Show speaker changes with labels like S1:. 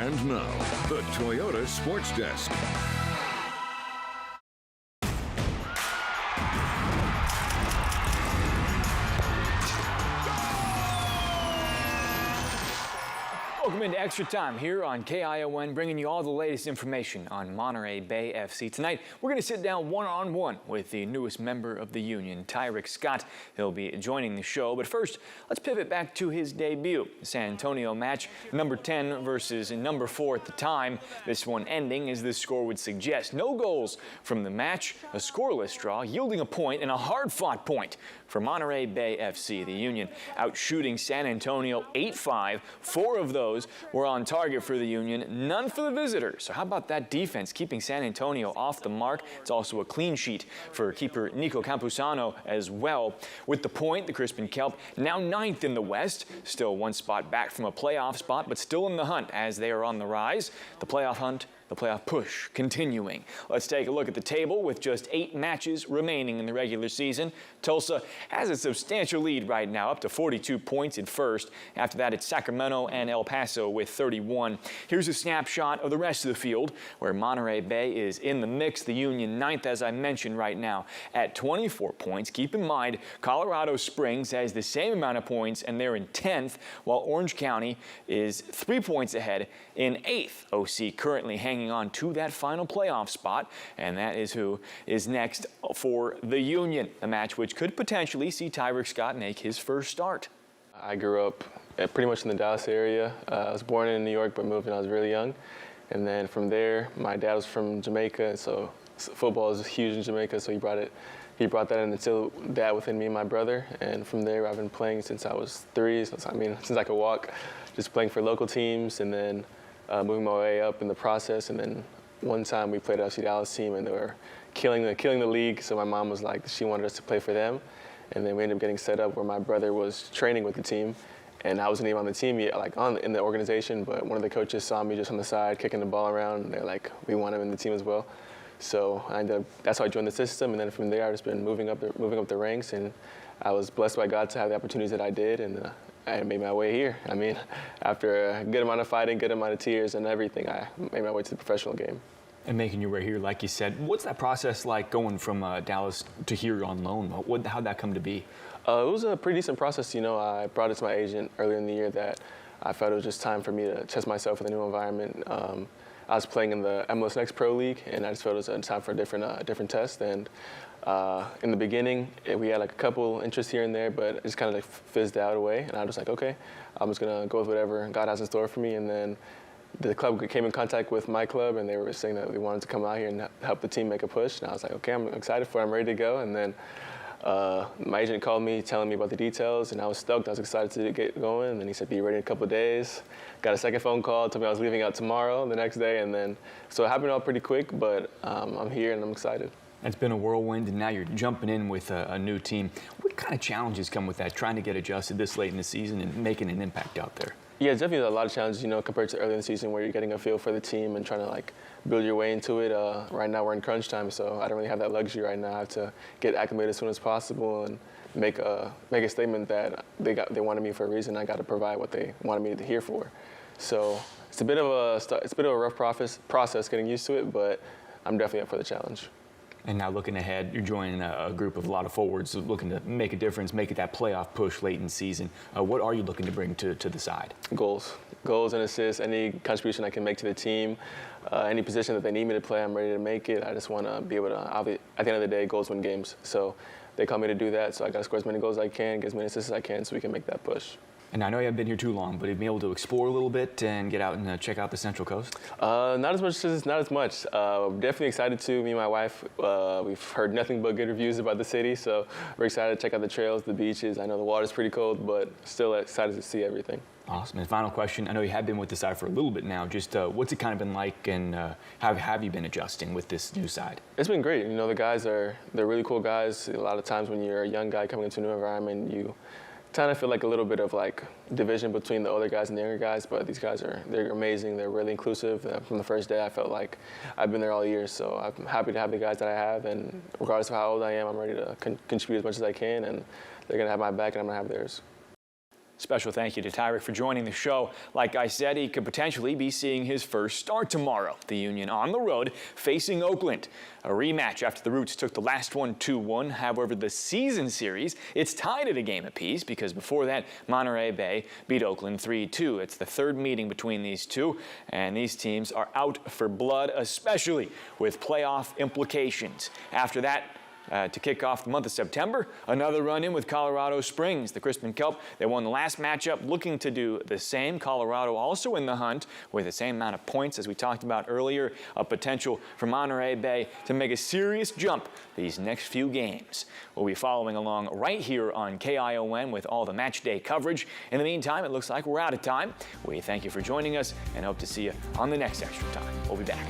S1: And now, the Toyota Sports Desk.
S2: Welcome into Extra Time here on KION, bringing you all the latest information on Monterey Bay FC. Tonight, we're going to sit down one-on-one with the newest member of the Union, Tarik Scott. He'll be joining the show. But first, let's pivot back to his debut. The San Antonio match, number 10 versus number 4 at the time. This one ending, as this score would suggest. No goals from the match, a scoreless draw, yielding a point and a hard-fought point for Monterey Bay FC. The Union out shooting San Antonio 8-5. 4 of those were on target for the Union, none for the visitors. So how about that defense, keeping San Antonio off the mark? It's also a clean sheet for keeper Nico Campusano as well. With the point, the Crispin Kelp now 9th in the West, still one spot back from a playoff spot, but still in the hunt as they are on the rise. The playoff hunt, the playoff push continuing. Let's take a look at the table with just 8 matches remaining in the regular season. Tulsa has a substantial lead right now, up to 42 points in first. After that, it's Sacramento and El Paso with 31. Here's a snapshot of the rest of the field, where Monterey Bay is in the mix. The Union 9th, as I mentioned, right now at 24 points. Keep in mind, Colorado Springs has the same amount of points, and they're in 10th, while Orange County is 3 points ahead in 8th. OC currently hanging on to that final playoff spot, and that is who is next for the Union, a match which could potentially see Tarik Scott make his first start.
S3: I grew up pretty much in the Dallas area. I was born in New York, but moved when I was really young. And then from there, my dad was from Jamaica, so football is huge in Jamaica, so he brought that in and instilled that within me and my brother. And from there, I've been playing since I was 3, since I could walk, just playing for local teams, and then moving my way up in the process. And then one time we played an FC Dallas team, and they were killing the league. So my mom was like, she wanted us to play for them. And then we ended up getting set up where my brother was training with the team. And I wasn't even on the team yet, in the organization, but one of the coaches saw me just on the side kicking the ball around, and they're like, we want him in the team as well. So that's how I joined the system. And then from there, I've just been moving up the ranks, and I was blessed by God to have the opportunities that I did, and I made my way here. I mean, after a good amount of fighting, good amount of tears and everything, I made my way to the professional game.
S2: And making your way here, like you said, what's that process like going from Dallas to here on loan? How'd that come to be?
S3: It was a pretty decent process. You know, I brought it to my agent earlier in the year that I felt it was just time for me to test myself in a new environment. I was playing in the MLS Next Pro League, and I just felt it was time for a different test. And in the beginning, we had like a couple interests here and there, but it just kind of like fizzed out away. And I was like, okay, I'm just gonna go with whatever God has in store for me. And then the club came in contact with my club, and they were saying that they wanted to come out here and help the team make a push. And I was like, okay, I'm excited for it. I'm ready to go. And then my agent called me, telling me about the details, and I was stoked. I was excited to get going. And then he said, be ready in a couple of days. Got a second phone call, told me I was leaving out tomorrow, the next day. And then, so it happened all pretty quick, but I'm here and I'm excited.
S2: It's been a whirlwind, and now you're jumping in with a new team. What kind of challenges come with that, trying to get adjusted this late in the season and making an impact out there?
S3: Yeah, it's definitely a lot of challenges, you know, compared to early in the season where you're getting a feel for the team and trying to like build your way into it. Right now we're in crunch time, so I don't really have that luxury right now. I have to get acclimated as soon as possible and make a statement that they wanted me for a reason. I got to provide what they wanted me to hear for. So it's a bit of a rough process getting used to it, but I'm definitely up for the challenge.
S2: And now looking ahead, you're joining a group of a lot of forwards looking to make a difference, make it that playoff push late in season. What are you looking to bring to the side?
S3: Goals and assists, any contribution I can make to the team, any position that they need me to play, I'm ready to make it. I just want to be able to, at the end of the day, goals win games. So they call me to do that, so I got to score as many goals as I can, get as many assists as I can so we can make that push.
S2: And I know you haven't been here too long, but you've been able to explore a little bit and get out and check out the Central Coast?
S3: Not as much. Definitely excited to. Me and my wife, we've heard nothing but good reviews about the city, so we're excited to check out the trails, the beaches. I know the water's pretty cold, but still excited to see everything.
S2: Awesome. And final question, I know you have been with the side for a little bit now. Just what's it kind of been like, and how have you been adjusting with this new side?
S3: It's been great. You know, the guys they're really cool guys. A lot of times when you're a young guy coming into a new environment, you kind of feel like a little bit of like division between the older guys and the younger guys, but these guys they're amazing. They're really inclusive. From the first day, I felt like I've been there all year, so I'm happy to have the guys that I have, and regardless of how old I am, I'm ready to contribute as much as I can, and they're gonna have my back and I'm gonna have theirs.
S2: Special thank you to Tarik for joining the show. Like I said, he could potentially be seeing his first start tomorrow. The Union on the road facing Oakland. A rematch after the Roots took the last one 2-1. However, the season series, it's tied at a game apiece because before that, Monterey Bay beat Oakland 3-2. It's the third meeting between these two, and these teams are out for blood, especially with playoff implications. After that, to kick off the month of September, another run-in with Colorado Springs. The Crispin Kelp, they won the last matchup, looking to do the same. Colorado also in the hunt with the same amount of points as we talked about earlier. A potential for Monterey Bay to make a serious jump these next few games. We'll be following along right here on KION with all the match day coverage. In the meantime, it looks like we're out of time. We thank you for joining us and hope to see you on the next Extra Time. We'll be back.